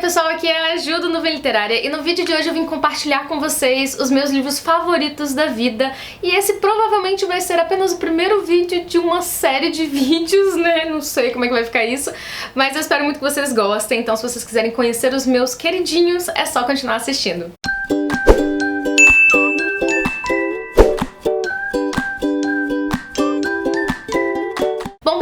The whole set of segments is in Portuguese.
pessoal, aqui é a Ju do Nuvem Literária e no vídeo de hoje eu vim compartilhar com vocês os meus livros favoritos da vida. E esse provavelmente vai ser apenas o primeiro vídeo de uma série de vídeos, né? Não sei como é que vai ficar isso, mas eu espero muito que vocês gostem. Então se vocês quiserem conhecer os meus queridinhos, é só continuar assistindo.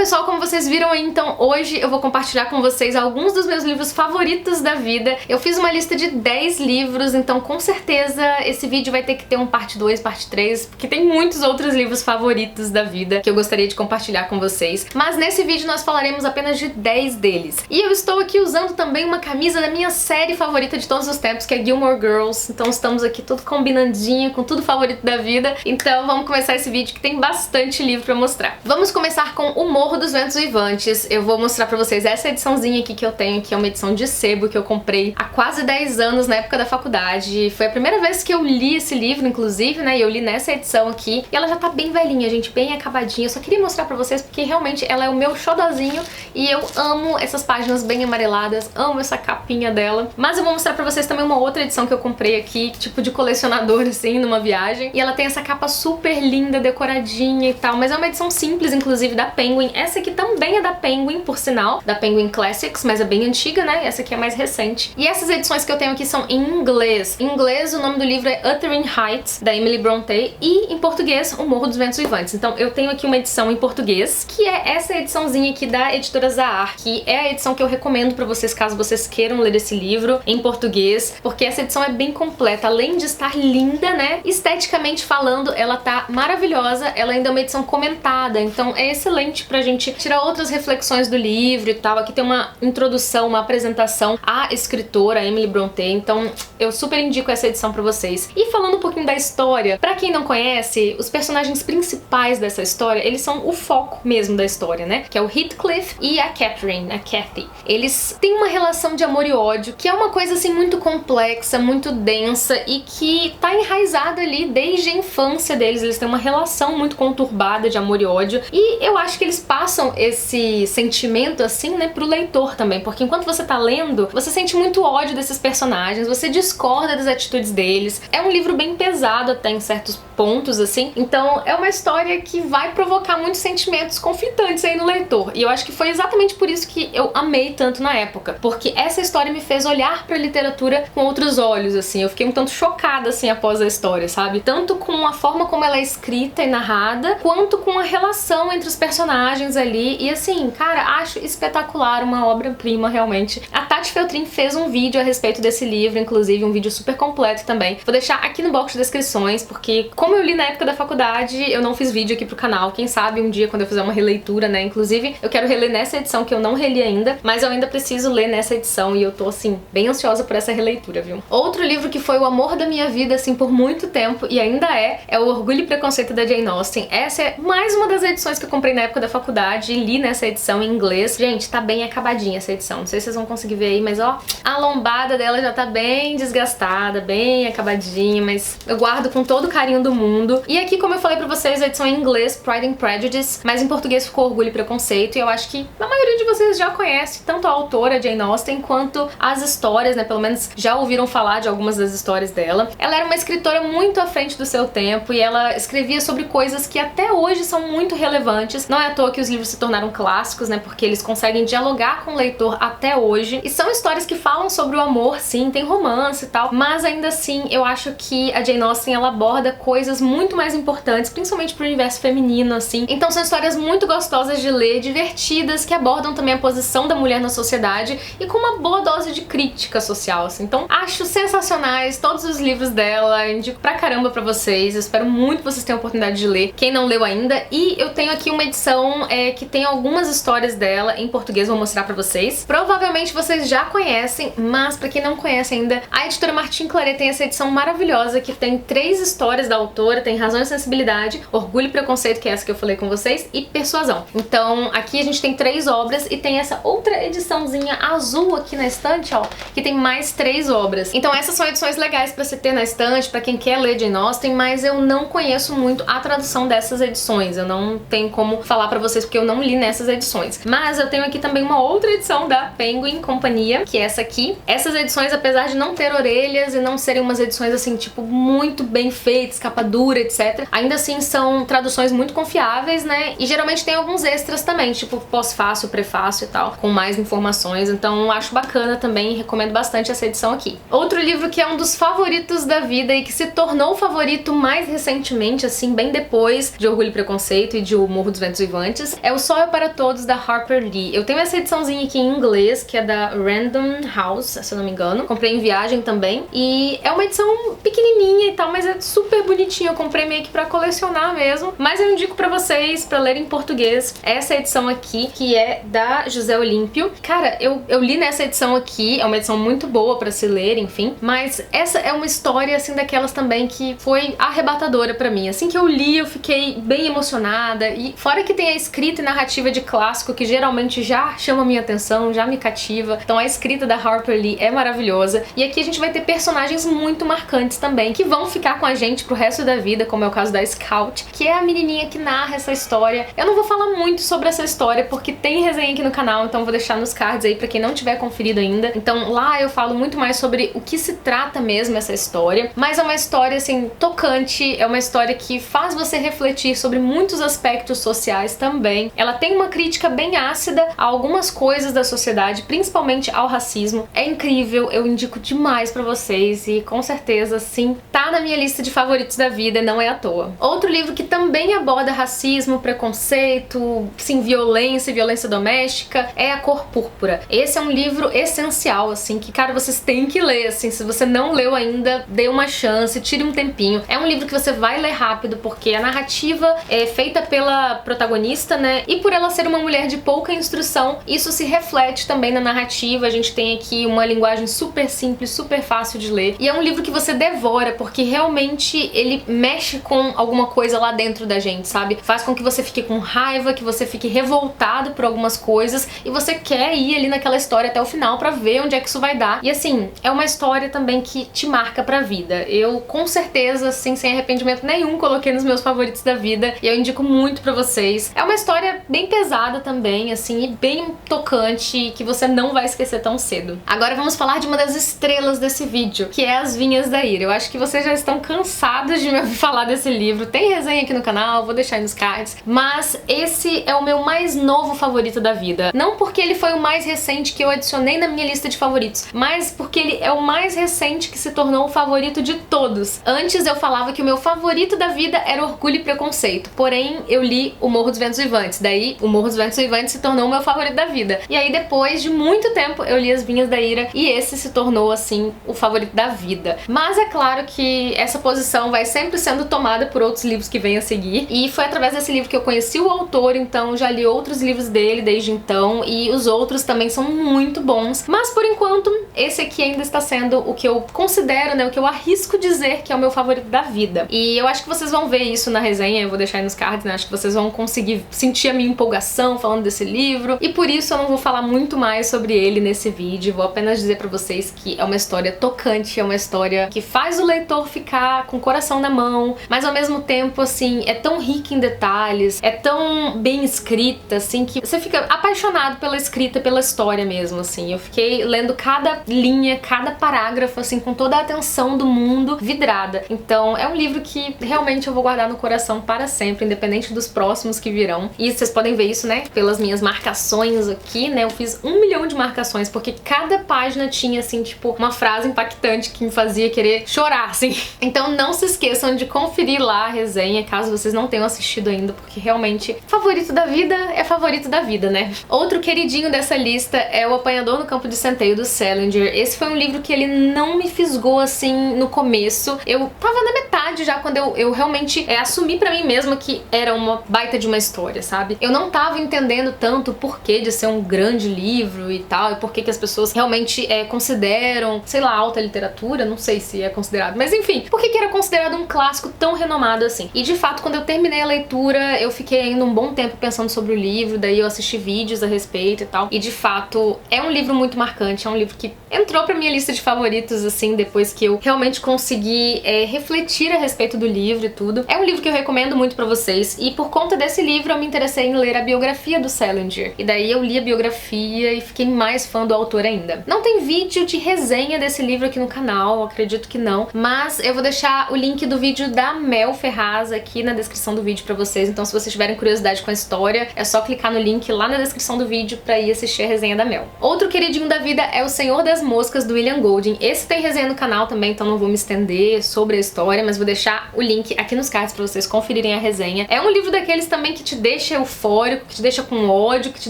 Pessoal, como vocês viram aí, então hoje eu vou compartilhar com vocês alguns dos meus livros favoritos da vida. Eu fiz uma lista de 10 livros, então com certeza esse vídeo vai ter que ter um parte 2, parte 3, porque tem muitos outros livros favoritos da vida que eu gostaria de compartilhar com vocês. Mas nesse vídeo nós falaremos apenas de 10 deles. E eu estou aqui usando também uma camisa da minha série favorita de todos os tempos, que é Gilmore Girls. Então estamos aqui tudo combinandinho, com tudo favorito da vida. Então vamos começar esse vídeo que tem bastante livro pra mostrar. Vamos começar com O Morro dos Ventos Uivantes. Eu vou mostrar pra vocês essa ediçãozinha aqui que eu tenho, que é uma edição de sebo que eu comprei há quase 10 anos, na época da faculdade. Foi a primeira vez que eu li esse livro, inclusive, né, e eu li nessa edição aqui. E ela já tá bem velhinha, gente, bem acabadinha. Eu só queria mostrar pra vocês porque realmente ela é o meu xodozinho e eu amo essas páginas bem amareladas, amo essa capinha dela. Mas eu vou mostrar pra vocês também uma outra edição que eu comprei aqui, tipo de colecionador, assim, numa viagem. E ela tem essa capa super linda, decoradinha e tal, mas é uma edição simples, inclusive, da Penguin. Essa aqui também é da Penguin, por sinal, da Penguin Classics, mas é bem antiga, né? Essa aqui é mais recente. E essas edições que eu tenho aqui são em inglês. Em inglês, o nome do livro é Wuthering Heights, da Emily Brontë, e em português, O Morro dos Ventos Uivantes. Então eu tenho aqui uma edição em português, que é essa ediçãozinha aqui da editora Zahar, que é a edição que eu recomendo pra vocês, caso vocês queiram ler esse livro em português, porque essa edição é bem completa. Além de estar linda, né? Esteticamente falando, ela tá maravilhosa. Ela ainda é uma edição comentada, então é excelente pra gente tirar outras reflexões do livro e tal. Aqui tem uma introdução, uma apresentação à escritora Emily Brontë, então eu super indico essa edição pra vocês. E falando um pouquinho da história, pra quem não conhece, os personagens principais dessa história, eles são o foco mesmo da história, né? Que é o Heathcliff e a Catherine, a Cathy. Eles têm uma relação de amor e ódio, que é uma coisa assim muito complexa, muito densa e que tá enraizada ali desde a infância deles. Eles têm uma relação muito conturbada de amor e ódio, e eu acho que eles passam esse sentimento assim, né, pro leitor também, porque enquanto você tá lendo, você sente muito ódio desses personagens, você discorda das atitudes deles. É um livro bem pesado até em certos pontos, assim, então é uma história que vai provocar muitos sentimentos conflitantes aí no leitor, e eu acho que foi exatamente por isso que eu amei tanto na época, porque essa história me fez olhar pra literatura com outros olhos, assim. Eu fiquei um tanto chocada, assim, após a história, sabe? Tanto com a forma como ela é escrita e narrada, quanto com a relação entre os personagens ali. E assim, cara, acho espetacular, uma obra-prima, realmente. A Tati Feltrin fez um vídeo a respeito desse livro, inclusive um vídeo super completo também. Vou deixar aqui no box de descrições, porque como eu li na época da faculdade, eu não fiz vídeo aqui pro canal. Quem sabe um dia, quando eu fizer uma releitura, né? Inclusive, eu quero reler nessa edição que eu não reli ainda, mas eu ainda preciso ler nessa edição e eu tô, assim, bem ansiosa por essa releitura, viu? Outro livro que foi o amor da minha vida, assim, por muito tempo, e ainda é o Orgulho e Preconceito da Jane Austen. Essa é mais uma das edições que eu comprei na época da faculdade e li nessa edição em inglês. Gente, tá bem acabadinha essa edição. Não sei se vocês vão conseguir ver aí, mas ó, a lombada dela já tá bem desgastada, bem acabadinha, mas eu guardo com todo o carinho do mundo. E aqui, como eu falei pra vocês, a edição em inglês, Pride and Prejudice, mas em português ficou Orgulho e Preconceito, e eu acho que a maioria de vocês já conhece tanto a autora, Jane Austen, quanto as histórias, né? Pelo menos já ouviram falar de algumas das histórias dela. Ela era uma escritora muito à frente do seu tempo e ela escrevia sobre coisas que até hoje são muito relevantes. Não é à toa que os livros se tornaram clássicos, né? Porque eles conseguem dialogar com o leitor até hoje. E são histórias que falam sobre o amor, sim, tem romance e tal, mas ainda assim eu acho que a Jane Austen, ela aborda coisas muito mais importantes, principalmente pro universo feminino, assim. Então são histórias muito gostosas de ler, divertidas, que abordam também a posição da mulher na sociedade e com uma boa dose de crítica social, assim. Então acho sensacionais todos os livros dela, indico pra caramba pra vocês. Eu espero muito que vocês tenham a oportunidade de ler, quem não leu ainda. E eu tenho aqui uma edição que tem algumas histórias dela em português, vou mostrar pra vocês. Provavelmente vocês já conhecem, mas pra quem não conhece ainda, a editora Martin Claret tem essa edição maravilhosa que tem 3 histórias da autora, tem Razão e Sensibilidade, Orgulho e Preconceito, que é essa que eu falei com vocês, e Persuasão. Então aqui a gente tem 3 obras e tem essa outra ediçãozinha azul aqui na estante, ó, que tem mais 3 obras. Então essas são edições legais pra você ter na estante, pra quem quer ler Jane Austen, mas eu não conheço muito a tradução dessas edições. Eu não tenho como falar pra vocês porque eu não li li nessas edições. Mas eu tenho aqui também uma outra edição da Penguin Companhia, que é essa aqui. Essas edições, apesar de não ter orelhas e não serem umas edições assim, tipo, muito bem feitas, capa dura, etc., ainda assim são traduções muito confiáveis, né? E geralmente tem alguns extras também, tipo pós-fácil, prefácio e tal, com mais informações. Então eu acho bacana também, recomendo bastante essa edição aqui. Outro livro que é um dos favoritos da vida e que se tornou favorito mais recentemente, assim, bem depois de Orgulho e Preconceito e de O Morro dos Ventos Uivantes, é O Sol é para Todos, da Harper Lee. Eu tenho essa ediçãozinha aqui em inglês, que é da Random House, se eu não me engano. Comprei em viagem também. E é uma edição pequenininha e tal, mas é super bonitinha. Eu comprei meio que pra colecionar mesmo. Mas eu indico pra vocês, pra ler em português, essa edição aqui, que é da José Olímpio. Cara, eu li nessa edição aqui, é uma edição muito boa pra se ler, enfim. Mas essa é uma história, assim, daquelas também que foi arrebatadora pra mim. Assim que eu li, eu fiquei bem emocionada. E fora que tem a escrita e narrativa de clássico, que geralmente já chama minha atenção, já me cativa. Então a escrita da Harper Lee é maravilhosa. E aqui a gente vai ter personagens muito marcantes também, que vão ficar com a gente pro resto da vida, como é o caso da Scout, que é a menininha que narra essa história. Eu não vou falar muito sobre essa história, porque tem resenha aqui no canal, então vou deixar nos cards aí pra quem não tiver conferido ainda. Então lá eu falo muito mais sobre o que se trata mesmo essa história. Mas é uma história, assim, tocante, é uma história que faz você refletir sobre muitos aspectos sociais também. Ela tem uma crítica bem ácida a algumas coisas da sociedade, principalmente ao racismo. É incrível, eu indico demais pra vocês e com certeza, sim, tá na minha lista de favoritos da vida, não é à toa. Outro livro que também aborda racismo, preconceito, sim, violência e violência doméstica é A Cor Púrpura. Esse é um livro essencial, assim, que, cara, vocês têm que ler, assim, se você não leu ainda, dê uma chance, tire um tempinho. É um livro que você vai ler rápido, porque a narrativa é feita pela protagonista, né, e por ela ser uma mulher de pouca instrução, isso se reflete também na narrativa. A gente tem aqui uma linguagem super simples, super fácil de ler, e é um livro que você devora, porque realmente ele mexe com alguma coisa lá dentro da gente, sabe? Faz com que você fique com raiva, que você fique revoltado por algumas coisas, e você quer ir ali naquela história até o final pra ver onde é que isso vai dar. E assim, é uma história também que te marca pra vida. Eu, com certeza, assim, sem arrependimento nenhum, coloquei nos meus favoritos da vida, e eu indico muito pra vocês. É uma história bem pesada também, assim, e bem tocante, que você não vai esquecer tão cedo. Agora vamos falar de uma das estrelas desse vídeo, que é As Vinhas da Ira. Eu acho que vocês já estão cansados de me ouvir falar desse livro. Tem resenha aqui no canal, vou deixar aí nos cards. Mas esse é o meu mais novo favorito da vida. Não porque ele foi o mais recente que eu adicionei na minha lista de favoritos, mas porque ele é o mais recente que se tornou o favorito de todos. Antes eu falava que o meu favorito da vida era Orgulho e Preconceito. Porém, eu li O Morro dos Ventos Uivantes. Daí, O Morro dos Ventos Uivantes se tornou o meu favorito da vida. E aí, depois de muito tempo, eu li As Vinhas da Ira e esse se tornou, assim, o favorito da vida. Mas é claro que essa posição vai sempre sendo tomada por outros livros que vêm a seguir. E foi através desse livro que eu conheci o autor, então já li outros livros dele desde então, e os outros também são muito bons. Mas por enquanto, esse aqui ainda está sendo o que eu considero, né, o que eu arrisco dizer que é o meu favorito da vida. E eu acho que vocês vão ver isso na resenha, eu vou deixar aí nos cards, né, acho que vocês vão conseguir sentir a minha empolgação falando desse livro, e por isso eu não vou falar muito mais sobre ele nesse vídeo, vou apenas dizer pra vocês que é uma história tocante, é uma história que faz o leitor ficar com o coração na mão, mas ao mesmo tempo, assim, é tão rica em detalhes, é tão bem escrita, assim, que você fica apaixonado pela escrita, pela história mesmo, assim. Eu fiquei lendo cada linha, cada parágrafo, assim, com toda a atenção do mundo, vidrada. Então, é um livro que realmente eu vou guardar no coração para sempre, independente dos próximos que virão. E vocês podem ver isso, né, pelas minhas marcações aqui, né, eu fiz 1 milhão de marcações, porque cada página tinha, assim, tipo, uma frase impactante que me fazia querer chorar, assim. Então não se esqueçam de conferir lá a resenha, caso vocês não tenham assistido ainda, porque realmente favorito da vida é favorito da vida, né? Outro queridinho dessa lista é O Apanhador no Campo de Centeio, do Salinger. Esse foi um livro que ele não me fisgou, assim, no começo. Eu tava na metade já, quando eu realmente assumi pra mim mesma que era uma baita de uma história, sabe? Eu não tava entendendo tanto o porquê de ser um grande livro e tal, e por que as pessoas realmente consideram, sei lá, alta literatura, não sei se é considerado, mas enfim, por que era considerado um clássico tão renomado assim? E de fato, quando eu terminei a leitura, eu fiquei ainda um bom tempo pensando sobre o livro, daí eu assisti vídeos a respeito e tal, e de fato, é um livro muito marcante, é um livro que entrou pra minha lista de favoritos, assim, depois que eu realmente consegui refletir a respeito do livro e tudo. É um livro que eu recomendo muito pra vocês, e por conta desse livro eu me interessei em ler a biografia do Salinger. E daí eu li a biografia e fiquei mais fã do autor ainda. Não tem vídeo de resenha desse livro aqui no canal, acredito que não, mas eu vou deixar o link do vídeo da Mel Ferraz aqui na descrição do vídeo pra vocês, então se vocês tiverem curiosidade com a história, é só clicar no link lá na descrição do vídeo pra ir assistir a resenha da Mel. Outro queridinho da vida é O Senhor das Moscas, do William Golding. Esse tem resenha no canal também, então não vou me estender sobre a história, mas vou deixar o link aqui nos cards pra vocês conferirem a resenha. É um livro daqueles também que te deixa eufórico, que te deixa com ódio, que te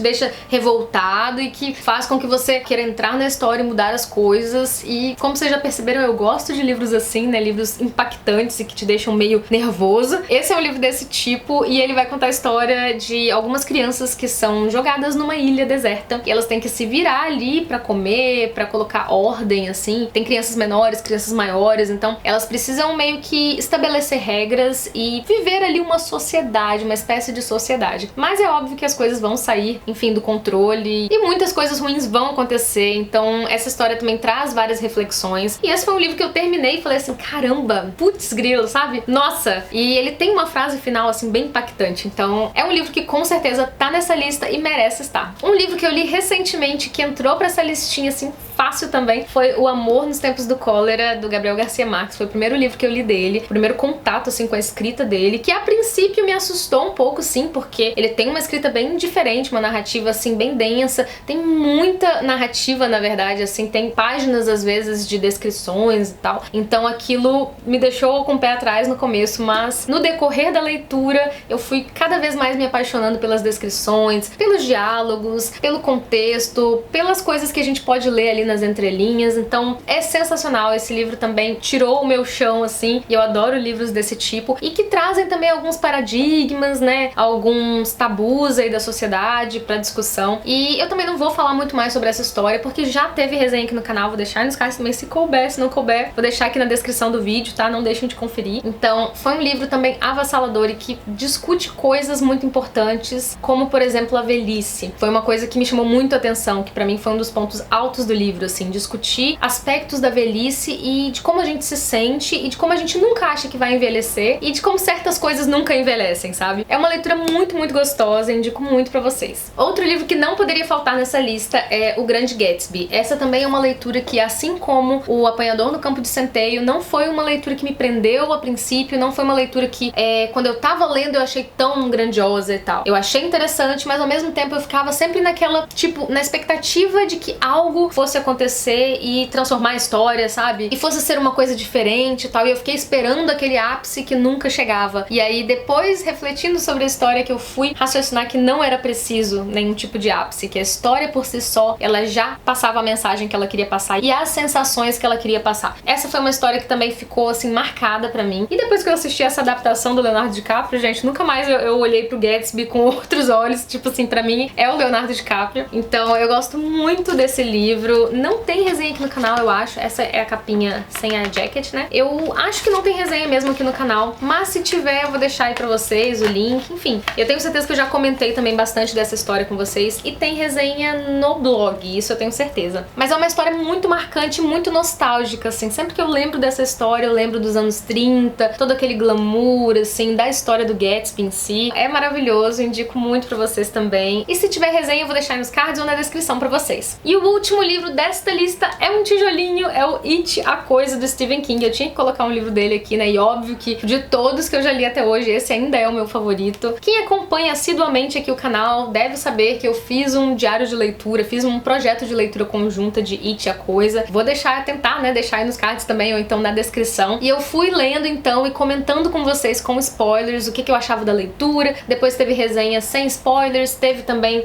deixa revoltado e que faz com que você queira entrar na história e mudar as coisas. E como vocês já perceberam, eu gosto de livros assim, né, livros impactantes e que te deixam meio nervoso. Esse é um livro desse tipo e ele vai contar a história de algumas crianças que são jogadas numa ilha deserta e elas têm que se virar ali pra comer, pra colocar ordem, assim. Tem crianças menores, crianças maiores, então elas precisam meio que estabelecer regras e viver ali uma sociedade, uma espécie de sociedade. Mas é óbvio que as coisas vão sair, enfim, do controle e muitas coisas ruins vão acontecer, então essa história também traz várias reflexões. E esse foi um livro que eu terminei e falei assim, caramba, putz grilo, sabe? Nossa! E ele tem uma frase final, assim, bem impactante, então é um livro que com certeza tá nessa lista e merece estar. Um livro que eu li recentemente, que entrou pra essa listinha, assim, fácil também, foi O Amor nos Tempos do Cólera, do Gabriel Garcia Marques. Foi o primeiro livro que eu li dele, o primeiro contato, assim, com a escrita dele, que a princípio me assustou um pouco, sim, porque ele tem uma escrita bem diferente, uma narrativa, assim, bem densa, tem muita narrativa, na verdade, assim, tem páginas, às vezes, de descrições e tal, então aquilo me deixou com o pé atrás no começo, mas no decorrer da leitura eu fui cada vez mais me apaixonando pelas descrições, pelos diálogos, pelo contexto, pelas coisas que a gente pode ler ali nas entrelinhas, então é sensacional. Esse livro também tirou o meu chão, assim, e eu adoro livros desse tipo e que trazem também alguns paradigmas, né, alguns tabus aí da sociedade pra discussão. E eu também não vou falar muito mais sobre essa história porque já teve resenha aqui no canal, vou deixar nos cards também se couber, se não couber, vou deixar aqui na descrição do vídeo, tá? Não deixem de conferir. Então, foi um livro também avassalador e que discute coisas muito importantes, como, por exemplo, a velhice. Foi uma coisa que me chamou muito a atenção, que pra mim foi um dos pontos altos do livro, assim, discutir aspectos da velhice e de como a gente se sente e de como a gente nunca acha que vai envelhecer e de como certas coisas nunca envelhecem, sabe? É uma leitura muito, muito gostosa, indico muito pra vocês. Outro livro que não poderia faltar nessa lista é O Grande Gatsby. Essa também é uma leitura que, assim como O Apanhador no Campo de Centeio, não foi uma leitura que me prendeu a princípio, não foi uma leitura que, quando eu tava lendo, eu achei tão grandiosa e tal. Eu achei interessante, mas ao mesmo tempo eu ficava sempre naquela, tipo, na expectativa de que algo fosse acontecer e transformar a história, sabe? E fosse ser uma coisa diferente e tal, e eu fiquei esperando aquele ápice que nunca chegava. E aí, depois, refletindo sobre a história, que eu fui raciocinar que não era preciso nenhum tipo de ápice, que a história por si só, ela já passava a mensagem que ela queria passar e as sensações que ela queria passar. Essa foi uma história que também ficou, assim, marcada pra mim. E depois que eu assisti essa adaptação do Leonardo DiCaprio, gente, nunca mais eu olhei pro Gatsby com outros olhos. Tipo assim, pra mim é o Leonardo DiCaprio. Então eu gosto muito desse livro. Não tem resenha aqui no canal, eu acho. Essa é a capinha sem a jacket, né? Eu acho que não tem resenha mesmo aqui no canal, mas se tiver eu vou deixar aí pra vocês o link. Enfim, eu tenho certeza que eu já comentei também bastante dessa história com vocês e tem resenha no blog, isso eu tenho certeza. Mas é uma história muito marcante, muito nostálgica, assim. Sempre que eu lembro dessa história, eu lembro dos anos 30, todo aquele glamour, assim, da história do Gatsby em si. É maravilhoso, indico muito pra vocês também. E se tiver resenha eu vou deixar aí nos cards ou na descrição pra vocês. E o último livro desta lista é um tijolinho, é o It, a Coisa, do Stephen King. Eu tinha que colocar um livro dele aqui, né, e óbvio que de todos que eu já li até hoje, esse ainda é o meu favorito. Quem acompanha assiduamente aqui o canal deve saber que eu fiz um diário de leitura, fiz um projeto de leitura conjunta de It, a Coisa. Vou tentar, né, deixar aí nos cards também ou então na descrição. E eu fui lendo então e comentando com vocês com spoilers o que eu achava da leitura. Depois teve resenha sem spoilers, teve também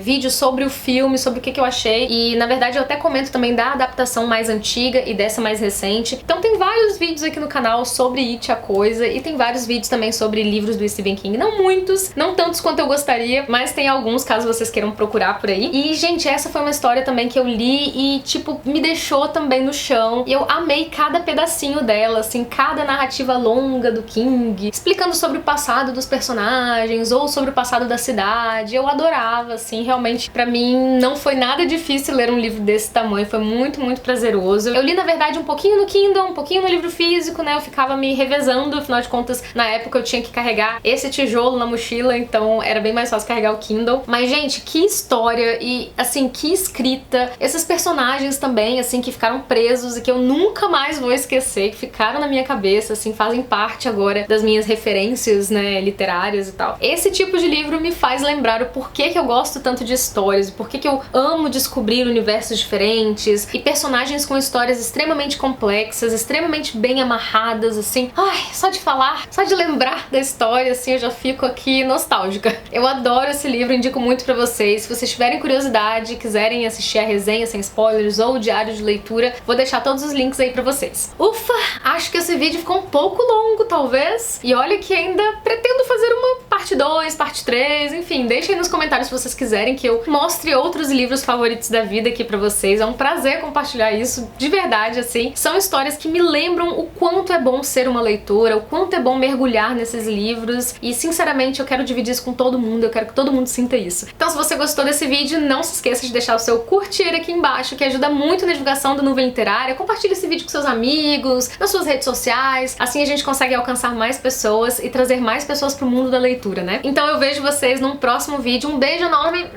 vídeo sobre o filme, sobre o que eu achei. E na verdade eu até comento também da adaptação mais antiga e dessa mais recente. Então tem vários vídeos aqui no canal sobre It, a Coisa, e tem vários vídeos também sobre livros do Stephen King. Não muitos, não tantos quanto eu gostaria, mas tem alguns, caso vocês queiram procurar por aí. E, gente, essa foi uma história também que eu li e, tipo, me deixou também no chão. E eu amei cada pedacinho dela, assim, cada narrativa longa do King, explicando sobre o passado dos personagens ou sobre o passado da cidade. Eu adorava, assim, realmente, pra mim não foi nada difícil ler um livro desse tamanho, foi muito, muito prazeroso. maravilhoso. Eu li, na verdade, um pouquinho no Kindle, um pouquinho no livro físico, né? Eu ficava me revezando, afinal de contas, na época eu tinha que carregar esse tijolo na mochila, então era bem mais fácil carregar o Kindle. Mas, gente, que história e, assim, que escrita. Esses personagens também, assim, que ficaram presos e que eu nunca mais vou esquecer, que ficaram na minha cabeça, assim, fazem parte agora das minhas referências, né, literárias e tal. Esse tipo de livro me faz lembrar o porquê que eu gosto tanto de histórias, o porquê que eu amo descobrir universos diferentes e personagens com histórias extremamente complexas, extremamente bem amarradas, assim. Ai, só de falar, só de lembrar da história, assim, eu já fico aqui nostálgica. Eu adoro esse livro, indico muito pra vocês. Se vocês tiverem curiosidade, quiserem assistir a resenha sem spoilers ou o diário de leitura, vou deixar todos os links aí pra vocês. Ufa, acho que esse vídeo ficou um pouco longo, talvez. E olha que ainda pretendo fazer uma parte 2, parte 3, enfim, deixem nos comentários se vocês quiserem que eu mostre outros livros favoritos da vida aqui pra vocês. É um prazer compartilhar isso, de verdade, assim. São histórias que me lembram o quanto é bom ser uma leitora, o quanto é bom mergulhar nesses livros e, sinceramente, eu quero dividir isso com todo mundo, eu quero que todo mundo sinta isso. Então, se você gostou desse vídeo, não se esqueça de deixar o seu curtir aqui embaixo, que ajuda muito na divulgação do Nuvem Literária. Compartilhe esse vídeo com seus amigos, nas suas redes sociais, assim a gente consegue alcançar mais pessoas e trazer mais pessoas pro mundo da leitura, né? Então eu vejo vocês num próximo vídeo, um beijo enorme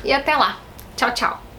e até lá! Tchau, tchau!